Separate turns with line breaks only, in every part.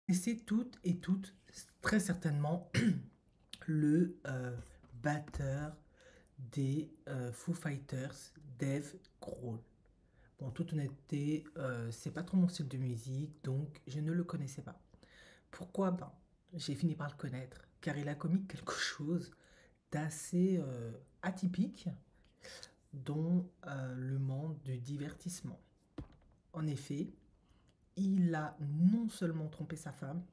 Et c'est toutes, très certainement, le batteur des Foo Fighters, Dave Grohl. Bon, en toute honnêteté, c'est pas trop mon style de musique, donc je ne le connaissais pas. Pourquoi? Ben, j'ai fini par le connaître, car il a commis quelque chose d'assez atypique dans le monde du divertissement. En effet, il a non seulement trompé sa femme,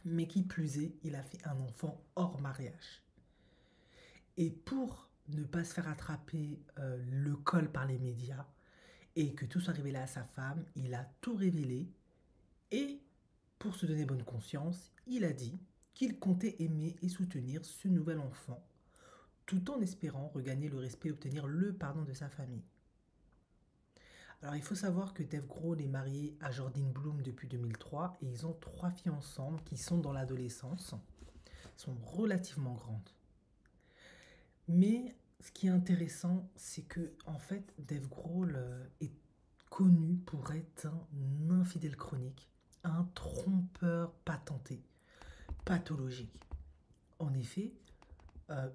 mais qui plus est, il a fait un enfant hors mariage. Et pour ne pas se faire attraper le col par les médias et que tout soit révélé à sa femme, il a tout révélé et pour se donner bonne conscience, il a dit qu'il comptait aimer et soutenir ce nouvel enfant tout en espérant regagner le respect et obtenir le pardon de sa famille. Alors il faut savoir que Dave Grohl est marié à Jordyn Bloom depuis 2003 et ils ont trois filles ensemble qui sont dans l'adolescence, sont relativement grandes. Mais ce qui est intéressant, c'est que en fait, Dave Grohl est connu pour être un infidèle chronique, un trompeur patenté, pathologique. En effet,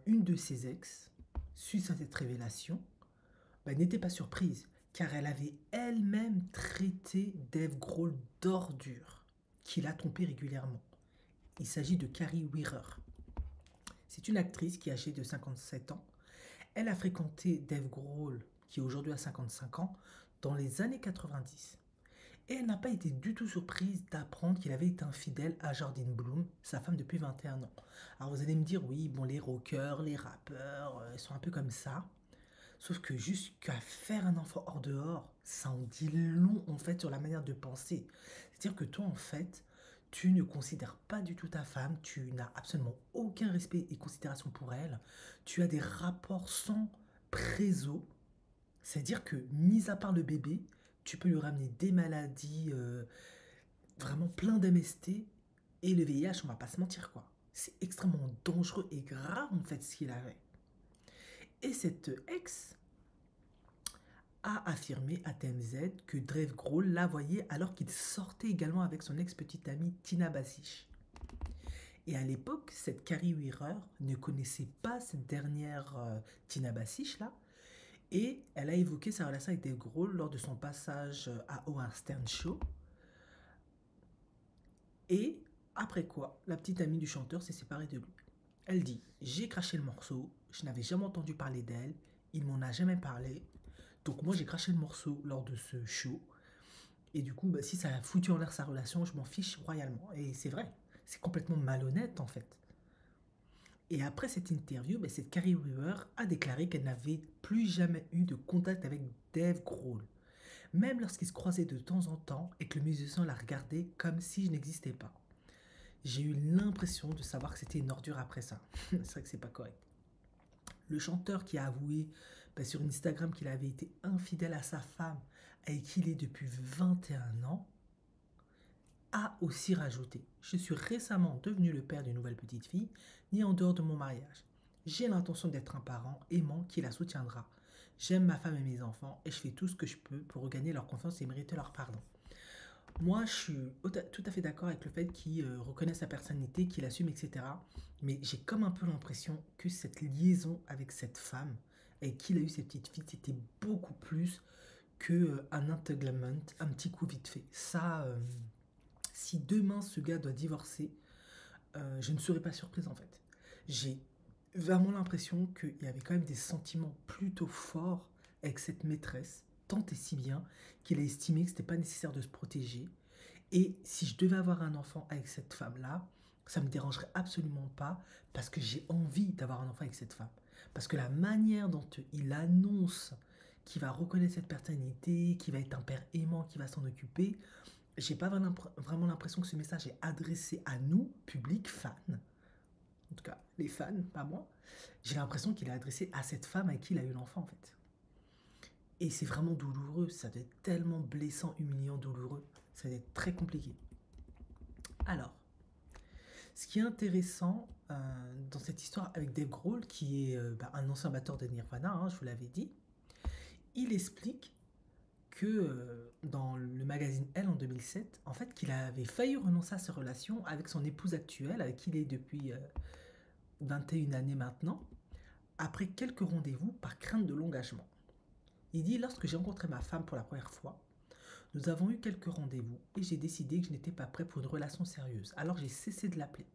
une de ses ex, suite à cette révélation, bah, n'était pas surprise, car elle avait elle-même traité Dave Grohl d'ordure, qu'il a trompé régulièrement. Il s'agit de Carrie Wheeler. C'est une actrice qui est âgée de 57 ans. Elle a fréquenté Dave Grohl, qui aujourd'hui a 55 ans, dans les années 90. Et elle n'a pas été du tout surprise d'apprendre qu'il avait été infidèle à Jordyn Bloom, sa femme depuis 21 ans. Alors vous allez me dire, oui, bon, les rockers, les rappeurs, ils sont un peu comme ça. Sauf que jusqu'à faire un enfant hors dehors, ça en dit long en fait sur la manière de penser. C'est-à-dire que toi en fait, tu ne considères pas du tout ta femme, tu n'as absolument aucun respect et considération pour elle, tu as des rapports sans préso, c'est-à-dire que mis à part le bébé, tu peux lui ramener des maladies vraiment plein d'MST et le VIH, on va pas se mentir quoi. C'est extrêmement dangereux et grave en fait ce qu'il avait. Et cette ex, a affirmé à TMZ que Dave Grohl la voyait alors qu'il sortait également avec son ex-petite amie Tina Basic. Et à l'époque, cette Carrie Wheeler ne connaissait pas cette dernière Tina Basic là, et elle a évoqué sa relation avec Dave Grohl lors de son passage à Howard Stern Show. Et après quoi, la petite amie du chanteur s'est séparée de lui. Elle dit: j'ai craché le morceau, je n'avais jamais entendu parler d'elle, il m'en a jamais parlé. Donc moi j'ai craché le morceau lors de ce show. Et du coup, bah, si ça a foutu en l'air sa relation, je m'en fiche royalement. Et c'est vrai, c'est complètement malhonnête en fait. Et après cette interview, bah, cette Carrie Weaver a déclaré qu'elle n'avait plus jamais eu de contact avec Dave Grohl. Même lorsqu'ils se croisaient de temps en temps et que le musicien la regardait comme si je n'existais pas. J'ai eu l'impression de savoir que c'était une ordure après ça. C'est vrai que c'est pas correct. Le chanteur qui a avoué bah, sur Instagram qu'il avait été infidèle à sa femme avec qui il est depuis 21 ans, a aussi rajouté: je suis récemment devenu le père d'une nouvelle petite fille, née en dehors de mon mariage. J'ai l'intention d'être un parent aimant qui la soutiendra. J'aime ma femme et mes enfants et je fais tout ce que je peux pour regagner leur confiance et mériter leur pardon. Moi, je suis tout à fait d'accord avec le fait qu'il reconnaisse sa personnalité, qu'il assume, etc. Mais j'ai comme un peu l'impression que cette liaison avec cette femme, avec qui il a eu ses petites filles, c'était beaucoup plus que un entanglement, un petit coup vite fait. Ça, si demain ce gars doit divorcer, je ne serais pas surprise en fait. J'ai vraiment l'impression qu'il y avait quand même des sentiments plutôt forts avec cette maîtresse, tant et si bien qu'il a estimé que c'était pas nécessaire de se protéger. Et si je devais avoir un enfant avec cette femme-là, ça me dérangerait absolument pas parce que j'ai envie d'avoir un enfant avec cette femme. Parce que la manière dont il annonce qu'il va reconnaître cette paternité, qu'il va être un père aimant, qu'il va s'en occuper, j'ai pas vraiment l'impression que ce message est adressé à nous, public, fans. En tout cas, les fans, pas moi. J'ai l'impression qu'il est adressé à cette femme avec qui il a eu l'enfant, en fait. Et c'est vraiment douloureux. Ça doit être tellement blessant, humiliant, douloureux. Ça doit être très compliqué. Alors, ce qui est intéressant dans cette histoire avec Dave Grohl, qui est un ancien batteur de Nirvana, hein, je vous l'avais dit, il explique que dans le magazine Elle en 2007, en fait, qu'il avait failli renoncer à sa relation avec son épouse actuelle, avec qui il est depuis 21 années maintenant, après quelques rendez-vous par crainte de l'engagement. Il dit: lorsque j'ai rencontré ma femme pour la première fois, nous avons eu quelques rendez-vous et j'ai décidé que je n'étais pas prêt pour une relation sérieuse, alors j'ai cessé de l'appeler.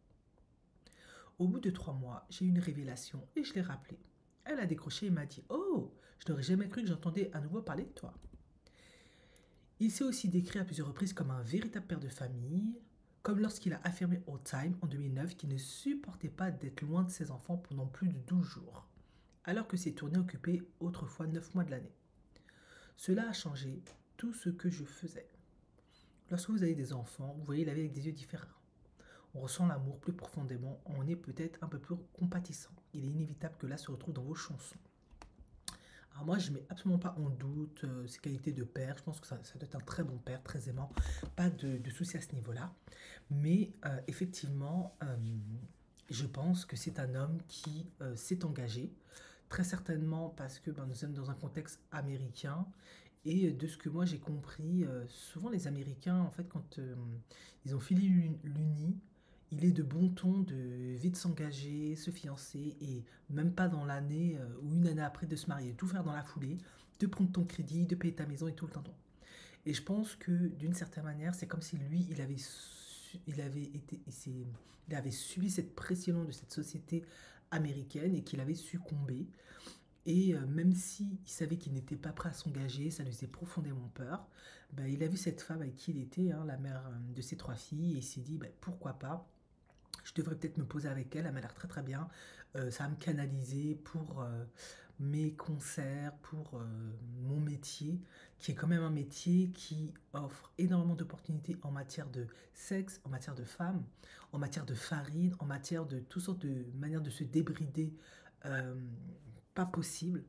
Au bout de 3 mois, j'ai eu une révélation et je l'ai rappelée. Elle a décroché et m'a dit: oh, je n'aurais jamais cru que j'entendais à nouveau parler de toi. Il s'est aussi décrit à plusieurs reprises comme un véritable père de famille, comme lorsqu'il a affirmé au Time en 2009 qu'il ne supportait pas d'être loin de ses enfants pendant plus de 12 jours, alors que ses tournées occupaient autrefois 9 mois de l'année. Cela a changé tout ce que je faisais. Lorsque vous avez des enfants, vous voyez la vie avec des yeux différents. On ressent l'amour plus profondément, on est peut-être un peu plus compatissant. Il est inévitable que là se retrouve dans vos chansons. Alors moi, je ne mets absolument pas en doute ses qualités de père. Je pense que ça doit être un très bon père, très aimant. Pas de souci à ce niveau-là. Mais effectivement, je pense que c'est un homme qui s'est engagé. Très certainement parce que nous sommes dans un contexte américain. Et de ce que moi j'ai compris, souvent les Américains, en fait, quand ils ont filé l'Uni, il est de bon ton de vite s'engager, se fiancer, et même pas dans l'année ou une année après de se marier, tout faire dans la foulée, de prendre ton crédit, de payer ta maison et tout le temps. Et je pense que d'une certaine manière, c'est comme si lui, il avait subi cette pression de cette société américaine et qu'il avait succombé. Et même s'il savait qu'il n'était pas prêt à s'engager, ça lui faisait profondément peur, ben, il a vu cette femme avec qui il était, hein, la mère de ses 3 filles, et il s'est dit: ben, pourquoi pas, je devrais peut-être me poser avec elle, elle m'a l'air très très bien, ça va me canaliser pour mes concerts, pour mon métier, qui est quand même un métier qui offre énormément d'opportunités en matière de sexe, en matière de femmes, en matière de farine, en matière de toutes sortes de manières de se débrider euh, pas possible.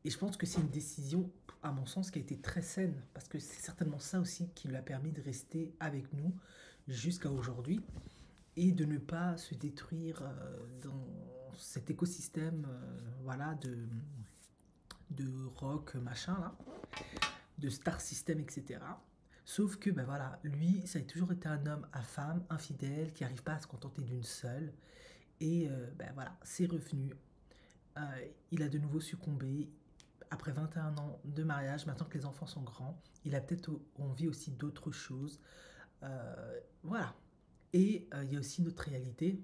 Et je pense que c'est une décision, à mon sens, qui a été très saine, parce que c'est certainement ça aussi qui lui a permis de rester avec nous jusqu'à aujourd'hui et de ne pas se détruire dans cet écosystème voilà, de rock, machin, là, de star system, etc. Sauf que, ben voilà, lui, ça a toujours été un homme à femme, infidèle, qui n'arrive pas à se contenter d'une seule. Et ben voilà, c'est revenu. Il a de nouveau succombé. Après 21 ans de mariage, maintenant que les enfants sont grands, il a peut-être envie aussi d'autres choses. Voilà. Et il y a aussi notre réalité.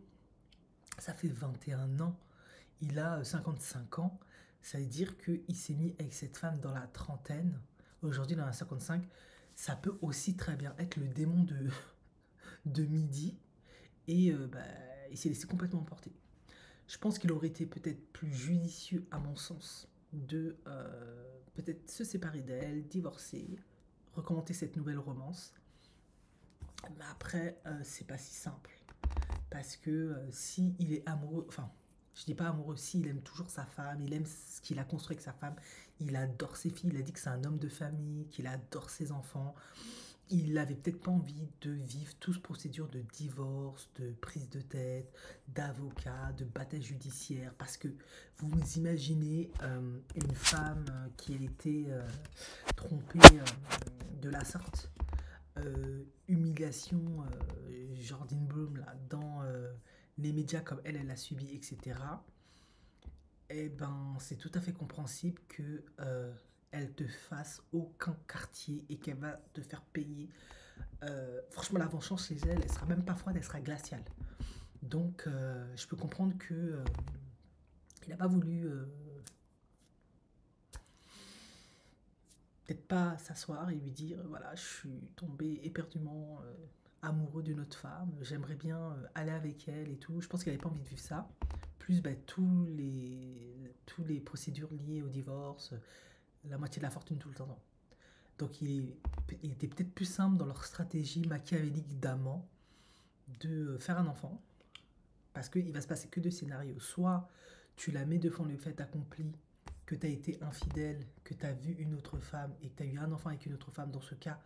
Ça fait 21 ans. Il a 55 ans. Ça veut dire qu'il s'est mis avec cette femme dans la trentaine. Aujourd'hui, dans la 55. Ça peut aussi très bien être le démon de midi. Et bah, il s'est laissé complètement emporter. Je pense qu'il aurait été peut-être plus judicieux, à mon sens, de peut-être se séparer d'elle, divorcer, recommencer cette nouvelle romance. Mais après, c'est pas si simple. Parce que si il est amoureux, enfin, je dis pas amoureux, si il aime toujours sa femme, il aime ce qu'il a construit avec sa femme, il adore ses filles, il a dit que c'est un homme de famille, qu'il adore ses enfants, il n'avait peut-être pas envie de vivre toute ce procédure de divorce, de prise de tête, d'avocat, de bataille judiciaire, parce que vous vous imaginez une femme qui a été trompée de la sorte, humiliation, Jordine Bloom, là, dans les médias comme elle a subi, etc. Eh ben, c'est tout à fait compréhensible que elle te fasse aucun quartier et qu'elle va te faire payer. Franchement, la vengeance chez elle, elle sera même pas froide, elle sera glaciale. Donc, je peux comprendre que il n'a pas voulu peut-être pas s'asseoir et lui dire voilà, je suis tombé éperdument amoureux d'une autre femme, j'aimerais bien aller avec elle et tout. Je pense qu'il n'avait pas envie de vivre ça. Plus bah, tous les procédures liées au divorce, la moitié de la fortune tout le temps. Donc il était peut-être plus simple dans leur stratégie machiavélique d'amant de faire un enfant. Parce qu'il va se passer que deux scénarios. Soit tu la mets devant le fait accompli que tu as été infidèle, que tu as vu une autre femme et que tu as eu un enfant avec une autre femme. Dans ce cas,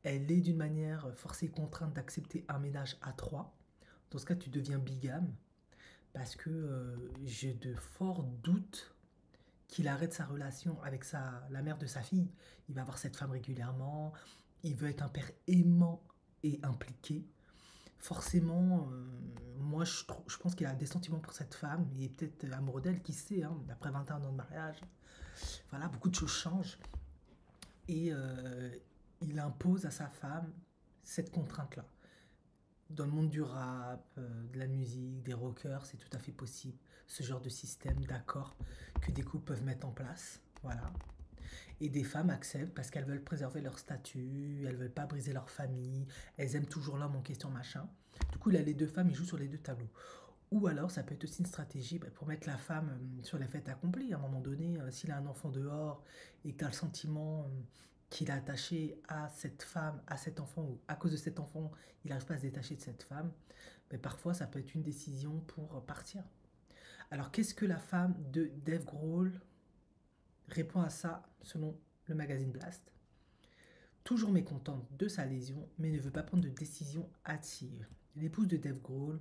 elle est d'une manière forcée et contrainte d'accepter un ménage à trois. Dans ce cas, tu deviens bigame. Parce que j'ai de forts doutes qu'il arrête sa relation avec la mère de sa fille. Il va voir cette femme régulièrement, il veut être un père aimant et impliqué. Forcément, moi je pense qu'il a des sentiments pour cette femme, il est peut-être amoureux d'elle, qui sait, hein, après 21 ans de mariage. Voilà, beaucoup de choses changent. Et il impose à sa femme cette contrainte-là. Dans le monde du rap, de la musique, des rockers, c'est tout à fait possible. Ce genre de système d'accord que des couples peuvent mettre en place. Voilà. Et des femmes acceptent parce qu'elles veulent préserver leur statut, elles veulent pas briser leur famille, elles aiment toujours l'homme en question, machin. Du coup, il a les deux femmes, ils jouent sur les deux tableaux. Ou alors, ça peut être aussi une stratégie pour mettre la femme sur les faits accomplis. À un moment donné, s'il a un enfant dehors et que tu as le sentiment qu'il est attaché à cette femme, à cet enfant, ou à cause de cet enfant, il n'arrive pas à se détacher de cette femme, mais parfois, ça peut être une décision pour partir. Alors, qu'est-ce que la femme de Dave Grohl répond à ça selon le magazine Blast? Toujours mécontente de sa lésion, mais ne veut pas prendre de décision hâtive. L'épouse de Dave Grohl,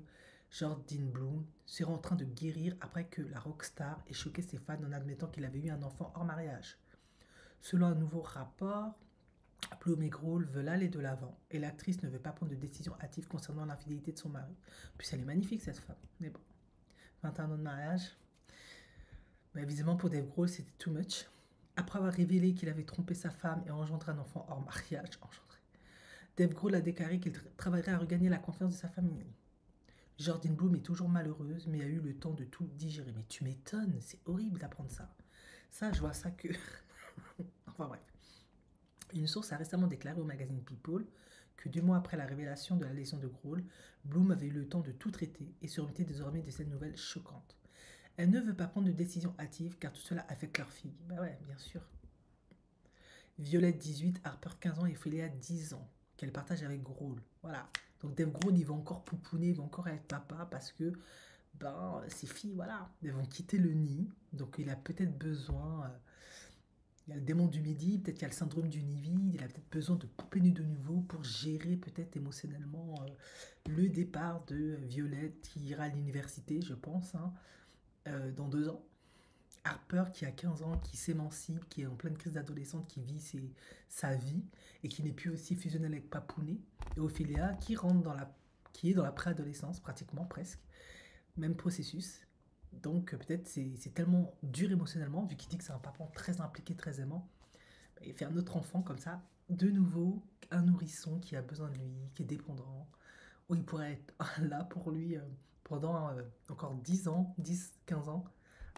Jordyn Bloom, sera en train de guérir après que la rockstar ait choqué ses fans en admettant qu'il avait eu un enfant hors mariage. Selon un nouveau rapport, Bloom et Grohl veulent aller de l'avant et l'actrice ne veut pas prendre de décision hâtive concernant l'infidélité de son mari. Puis elle est magnifique cette femme, mais bon, 21 ans de mariage. Mais visiblement pour Dave Grohl c'était too much. Après avoir révélé qu'il avait trompé sa femme et engendré un enfant hors mariage, Dave Grohl a déclaré qu'il travaillerait à regagner la confiance de sa famille. Jordyn Bloom est toujours malheureuse, mais a eu le temps de tout digérer. Mais tu m'étonnes, c'est horrible d'apprendre ça. Ça, je vois ça que... enfin bref. Une source a récemment déclaré au magazine People que 2 mois après la révélation de la lésion de Grohl, Bloom avait eu le temps de tout traiter et se remettait désormais de cette nouvelle choquante. Elle ne veut pas prendre de décision hâtive car tout cela affecte leur fille. Bah ouais, bien sûr. Violette 18, Harper 15 ans et Ophélia 10 ans, qu'elle partage avec Grohl. Voilà. Donc Dave Grohl, il va encore pouponner, il va encore être papa parce que ses filles, voilà, elles vont quitter le nid. Donc il a peut-être besoin, il y a le démon du midi, peut-être qu'il y a le syndrome du nid vide, il a peut-être besoin de pouponner de nouveau pour gérer peut-être émotionnellement le départ de Violette qui ira à l'université, je pense, hein, dans 2 ans. Harper qui a 15 ans, qui s'émancipe, qui est en pleine crise d'adolescente, qui vit sa vie et qui n'est plus aussi fusionnelle avec Papounet. Et Ophélia qui est dans la préadolescence pratiquement presque, même processus. Donc peut-être c'est tellement dur émotionnellement, vu qu'il dit que c'est un papa très impliqué, très aimant. Il fait un autre enfant comme ça, de nouveau, un nourrisson qui a besoin de lui, qui est dépendant, où il pourrait être là pour lui pendant encore 10 ans, 10-15 ans,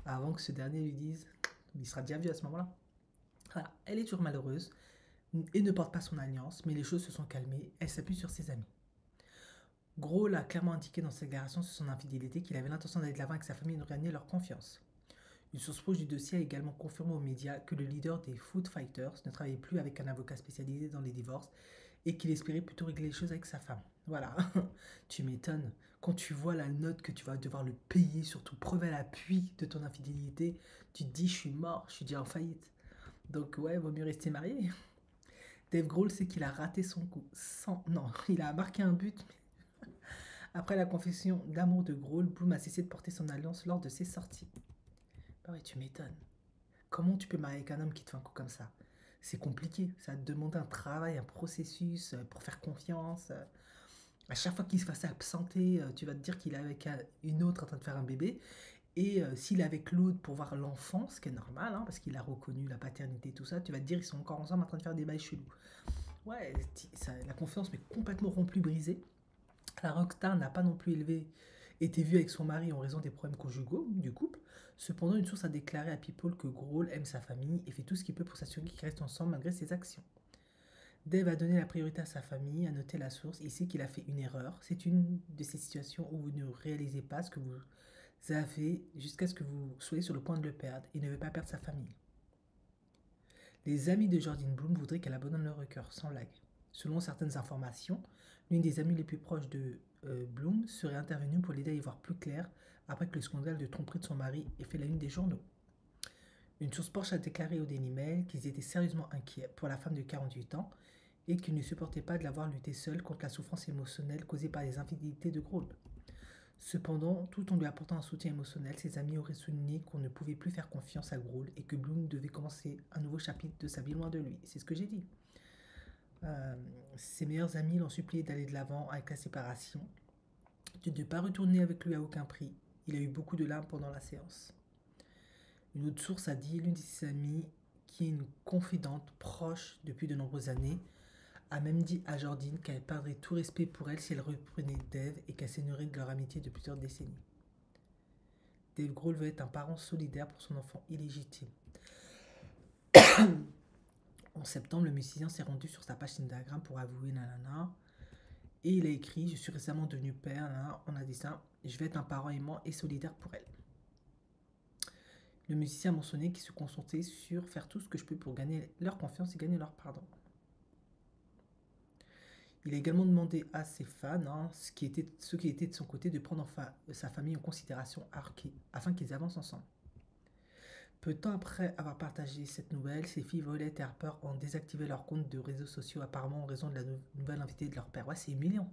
avant que ce dernier lui dise, il sera déjà vieux à ce moment-là. Voilà, elle est toujours malheureuse et ne porte pas son alliance, mais les choses se sont calmées, elle s'appuie sur ses amis. Grohl a clairement indiqué dans sa déclaration sur son infidélité qu'il avait l'intention d'aller de l'avant avec sa famille et de regagner leur confiance. Une source proche du dossier a également confirmé aux médias que le leader des Food Fighters ne travaillait plus avec un avocat spécialisé dans les divorces et qu'il espérait plutôt régler les choses avec sa femme. Voilà, tu m'étonnes. Quand tu vois la note que tu vas devoir le payer, surtout preuve à l'appui de ton infidélité, tu te dis je suis mort, je suis déjà en faillite. Donc ouais, vaut mieux rester marié. Dave Grohl sait qu'il a raté son coup. Non, il a marqué un but. Après la confession d'amour de Grohl, Bloom a cessé de porter son alliance lors de ses sorties. Bah ouais, tu m'étonnes. Comment tu peux marier avec un homme qui te fait un coup comme ça? C'est compliqué, ça va te demander un travail, un processus pour faire confiance. À chaque fois qu'il se fasse absenter, tu vas te dire qu'il est avec une autre en train de faire un bébé. Et s'il est avec l'autre pour voir l'enfant, ce qui est normal, hein, parce qu'il a reconnu la paternité, tout ça, tu vas te dire qu'ils sont encore ensemble en train de faire des bails chelous. Ouais, la confiance m'est complètement rompue, brisée. La rockstar n'a pas non plus été vue avec son mari en raison des problèmes conjugaux du couple. Cependant, une source a déclaré à People que Grohl aime sa famille et fait tout ce qu'il peut pour s'assurer qu'ils restent ensemble malgré ses actions. Dave a donné la priorité à sa famille, a noté la source, il sait qu'il a fait une erreur. C'est une de ces situations où vous ne réalisez pas ce que vous avez jusqu'à ce que vous soyez sur le point de le perdre et ne veut pas perdre sa famille. Les amis de Jordyn Bloom voudraient qu'elle abandonne le rocker, sans blague. Selon certaines informations, l'une des amies les plus proches de Bloom serait intervenue pour l'aider à y voir plus clair après que le scandale de tromperie de son mari ait fait la une des journaux. Une source proche a déclaré au Daily Mail qu'ils étaient sérieusement inquiets pour la femme de 48 ans et qu'ils ne supportaient pas de la voir lutter seule contre la souffrance émotionnelle causée par les infidélités de Grohl. Cependant, tout en lui apportant un soutien émotionnel, ses amis auraient souligné qu'on ne pouvait plus faire confiance à Grohl et que Bloom devait commencer un nouveau chapitre de sa vie loin de lui. C'est ce que j'ai dit. Euh, Ses meilleurs amis l'ont supplié d'aller de l'avant avec la séparation, de ne pas retourner avec lui à aucun prix. Il a eu beaucoup de larmes pendant la séance. Une autre source a dit l'une de ses amies, qui est une confidente proche depuis de nombreuses années, a même dit à Jordine qu'elle perdrait tout respect pour elle si elle reprenait Dave et qu'elle s'énerverait de leur amitié de plusieurs décennies. Dave Grohl veut être un parent solidaire pour son enfant illégitime. En septembre, le musicien s'est rendu sur sa page Instagram pour avouer nanana. Et il a écrit: Je suis récemment devenu père. Nanana. On a dit ça. Je vais être un parent aimant et solidaire pour elle. Le musicien a mentionné qu'il se concentrait sur faire tout ce que je peux pour gagner leur confiance et gagner leur pardon. Il a également demandé à ses fans, ceux qui étaient de son côté, de prendre sa famille en considération afin qu'ils avancent ensemble. Peu de temps après avoir partagé cette nouvelle, ses filles Violette et Harper ont désactivé leur compte de réseaux sociaux apparemment en raison de la nouvelle invitée de leur père. Ouais, c'est humiliant.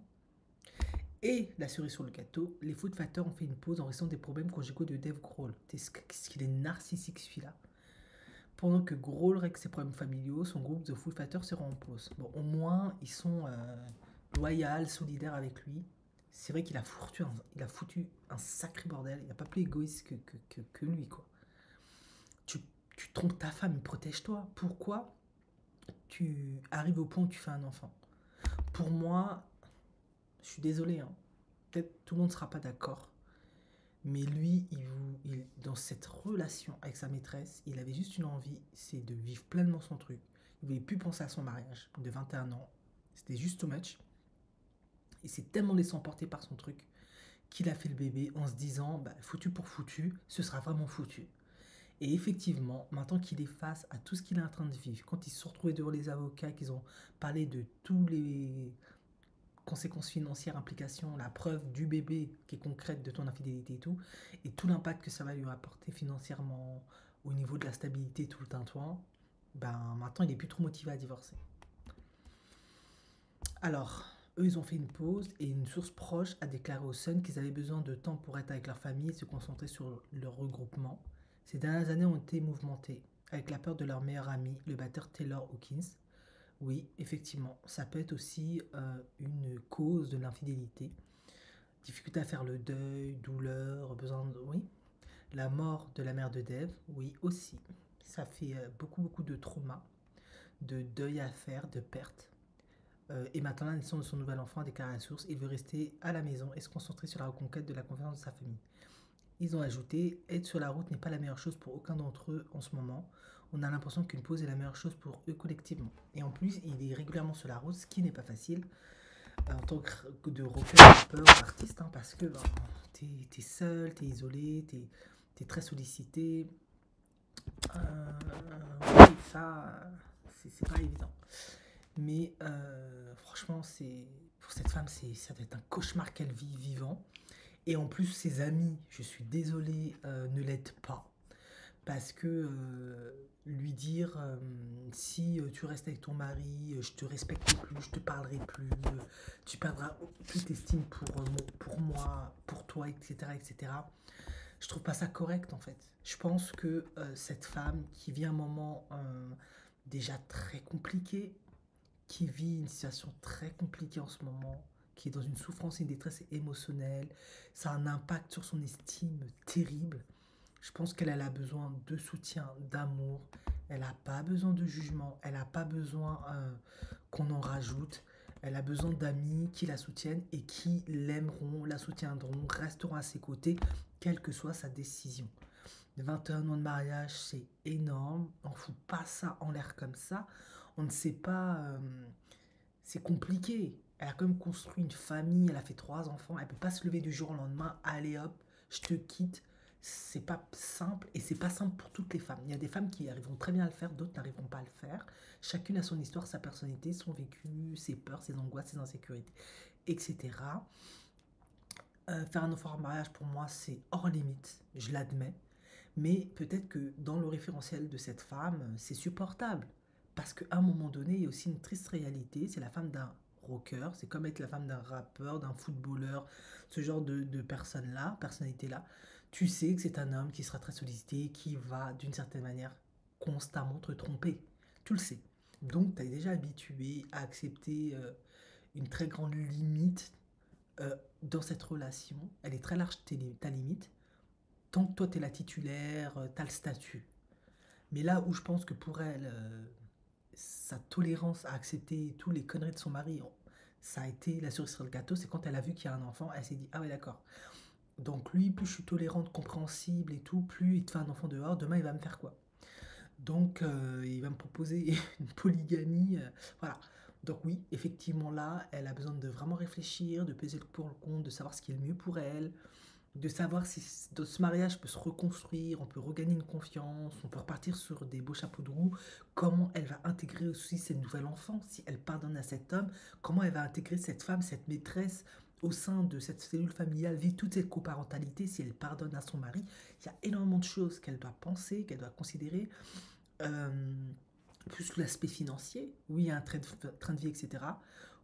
Et la cerise sur le gâteau, les Foo Fighters ont fait une pause en raison des problèmes conjugaux de Dave Grohl. Qu'est-ce qu'il est narcissique celui-là. Pendant que Grohl règle ses problèmes familiaux, son groupe The Foo Fighters sera en pause. Bon, au moins, ils sont loyaux, solidaires avec lui. C'est vrai qu'il a foutu un sacré bordel. Il n'y a pas plus égoïste que lui, quoi. Tu trompes ta femme, protège-toi. Pourquoi tu arrives au point où tu fais un enfant? Pour moi, je suis désolé, hein, peut-être tout le monde ne sera pas d'accord, mais lui, dans cette relation avec sa maîtresse, il avait juste une envie, c'est de vivre pleinement son truc. Il ne voulait plus penser à son mariage de 21 ans. C'était juste too much. Il s'est tellement laissé emporter par son truc qu'il a fait le bébé en se disant, bah, foutu pour foutu, ce sera vraiment foutu. Et effectivement, maintenant qu'il est face à tout ce qu'il est en train de vivre, quand ils se sont retrouvés devant les avocats, qu'ils ont parlé de tous les conséquences financières, implications, la preuve du bébé qui est concrète de ton infidélité et tout l'impact que ça va lui apporter financièrement, au niveau de la stabilité, tout le tintouin, ben maintenant il est plus trop motivé à divorcer. Alors, eux ils ont fait une pause et une source proche a déclaré au Sun qu'ils avaient besoin de temps pour être avec leur famille et se concentrer sur leur regroupement. Ces dernières années ont été mouvementées, avec la peur de leur meilleur ami, le batteur Taylor Hawkins. Oui, effectivement, ça peut être aussi une cause de l'infidélité. Difficulté à faire le deuil, douleur, besoin de... Oui. La mort de la mère de Dave, oui, aussi. Ça fait beaucoup de trauma, de deuil à faire, de perte. Et maintenant, la naissance de son nouvel enfant a déclaré à la source, il veut rester à la maison et se concentrer sur la reconquête de la confiance de sa famille. Ils ont ajouté: être sur la route n'est pas la meilleure chose pour aucun d'entre eux en ce moment. On a l'impression qu'une pause est la meilleure chose pour eux collectivement. Et en plus, il est régulièrement sur la route, ce qui n'est pas facile en tant que de rocker, rapper ou artiste, hein, parce que ben, t'es seul, t'es isolé, t'es très sollicité. Oui, ça, c'est pas évident. Mais franchement, pour cette femme, ça doit être un cauchemar qu'elle vit vivant. Et en plus, ses amis, je suis désolé, ne l'aident pas. Parce que lui dire si tu restes avec ton mari, je te respecte plus, je te parlerai plus, tu perdras toute estime pour moi, pour toi, etc., etc. Je trouve pas ça correct en fait. Je pense que cette femme qui vit un moment déjà très compliqué, qui vit une situation très compliquée en ce moment, qui est dans une souffrance et une détresse émotionnelle, ça a un impact sur son estime terrible. Je pense qu'elle a besoin de soutien, d'amour. Elle n'a pas besoin de jugement. Elle n'a pas besoin qu'on en rajoute. Elle a besoin d'amis qui la soutiennent et qui l'aimeront, la soutiendront, resteront à ses côtés, quelle que soit sa décision. 21 ans de mariage, c'est énorme. On ne fout pas ça en l'air comme ça. On ne sait pas. C'est compliqué. Elle a quand même construit une famille. Elle a fait 3 enfants. Elle ne peut pas se lever du jour au lendemain. Allez hop, je te quitte. C'est pas simple et c'est pas simple pour toutes les femmes. Il y a des femmes qui arriveront très bien à le faire, d'autres n'arriveront pas à le faire. Chacune a son histoire, sa personnalité, son vécu, ses peurs, ses angoisses, ses insécurités, etc. Faire un enfant en mariage, pour moi, c'est hors limite, je l'admets. Mais peut-être que dans le référentiel de cette femme, c'est supportable. Parce qu'à un moment donné, il y a aussi une triste réalité, c'est la femme d'un rocker, c'est comme être la femme d'un rappeur, d'un footballeur, ce genre de personne-là, personnalité-là. Tu sais que c'est un homme qui sera très sollicité, qui va, d'une certaine manière, constamment te tromper. Tu le sais. Donc, tu es déjà habitué à accepter une très grande limite dans cette relation. Elle est très large, ta limite. Tant que toi, tu es la titulaire, tu as le statut. Mais là où je pense que pour elle, sa tolérance à accepter tous les conneries de son mari, ça a été la cerise sur le gâteau, c'est quand elle a vu qu'il y a un enfant, elle s'est dit, ah ouais d'accord. Donc lui, plus je suis tolérante, compréhensible et tout, plus il te fait un enfant dehors, demain il va me faire quoi? Donc il va me proposer une polygamie, voilà. Donc oui, effectivement là, elle a besoin de vraiment réfléchir, de peser le pour le contre, de savoir ce qui est le mieux pour elle, de savoir si dans ce mariage peut se reconstruire, on peut regagner une confiance, on peut repartir sur des beaux chapeaux de roue, comment elle va intégrer aussi cette nouvelle enfant, si elle pardonne à cet homme, comment elle va intégrer cette femme, cette maîtresse au sein de cette cellule familiale, vivre toute cette coparentalité, si elle pardonne à son mari. Il y a énormément de choses qu'elle doit penser, qu'elle doit considérer. Euh, Plus l'aspect financier, oui, il y a un train de vie, etc.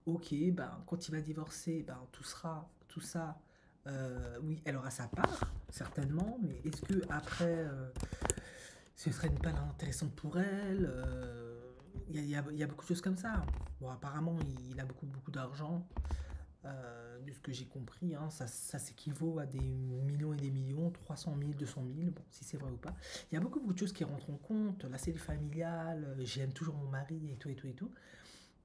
Ok, ben, quand il va divorcer, ben, tout ça, oui, elle aura sa part, certainement, mais est-ce que après, ce serait une part intéressante pour elle? Il y a beaucoup de choses comme ça. Bon, apparemment, il a beaucoup d'argent, de ce que j'ai compris, hein, ça s'équivaut à des millions et des millions, 300 000, 200 000, bon, si c'est vrai ou pas. Il y a beaucoup de choses qui rentrent en compte, la cellule familiale, j'aime toujours mon mari et tout et tout et tout.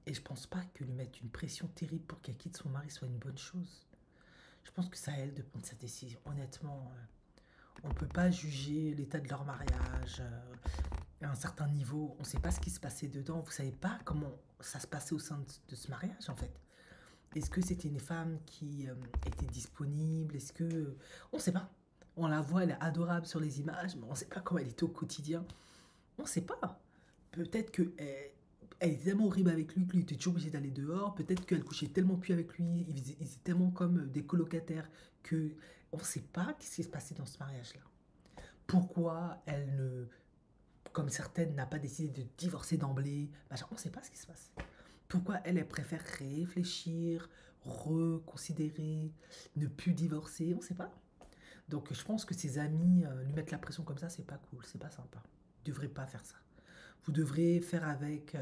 Et je pense pas que lui mettre une pression terrible pour qu'elle quitte son mari soit une bonne chose. Je pense que c'est à elle de prendre sa décision. Honnêtement, on peut pas juger l'état de leur mariage à un certain niveau. On sait pas ce qui se passait dedans. Vous savez pas comment ça se passait au sein de ce mariage en fait. Est-ce que c'était une femme qui était disponible? Est-ce que... On ne sait pas. On la voit, elle est adorable sur les images, mais on ne sait pas comment elle était au quotidien. On ne sait pas. Peut-être que elle était tellement horrible avec lui qu'il était toujours obligé d'aller dehors. Peut-être qu'elle couchait tellement plus avec lui, ils étaient tellement comme des colocataires que on ne sait pas ce qui s'est passé dans ce mariage-là. Pourquoi elle ne, comme certaines, n'a pas décidé de divorcer d'emblée? On ne sait pas ce qui se passe. Pourquoi elle, elle préfère réfléchir, reconsidérer, ne plus divorcer, on ne sait pas. Donc je pense que ses amis lui mettre la pression comme ça, c'est pas cool, c'est pas sympa. Vous ne devrez pas faire ça. Vous devrez faire avec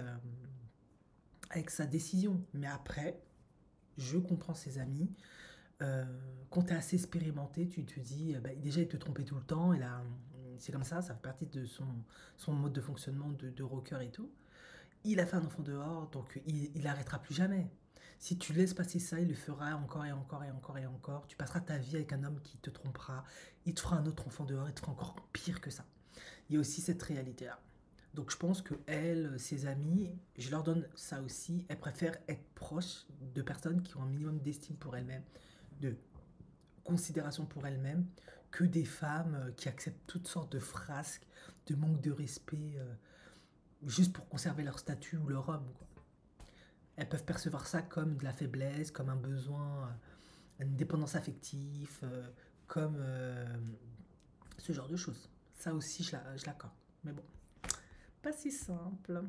sa décision. Mais après, je comprends ses amis. Quand tu es assez expérimenté, tu te dis, bah, déjà il te trompait tout le temps, c'est comme ça fait partie de son mode de fonctionnement de rocker et tout. Il a fait un enfant dehors, donc il arrêtera plus jamais. Si tu laisses passer ça, il le fera encore et encore et encore et encore. Tu passeras ta vie avec un homme qui te trompera, il te fera un autre enfant dehors, il te fera encore pire que ça. Il y a aussi cette réalité-là. Donc je pense que elle, ses amis, je leur donne ça aussi. Elles préfèrent être proches de personnes qui ont un minimum d'estime pour elles-mêmes, de considération pour elles-mêmes, que des femmes qui acceptent toutes sortes de frasques, de manque de respect, juste pour conserver leur statut ou leur homme, quoi. Elles peuvent percevoir ça comme de la faiblesse, comme un besoin, une dépendance affective, comme ce genre de choses. Ça aussi, je l'accorde. Mais bon, pas si simple.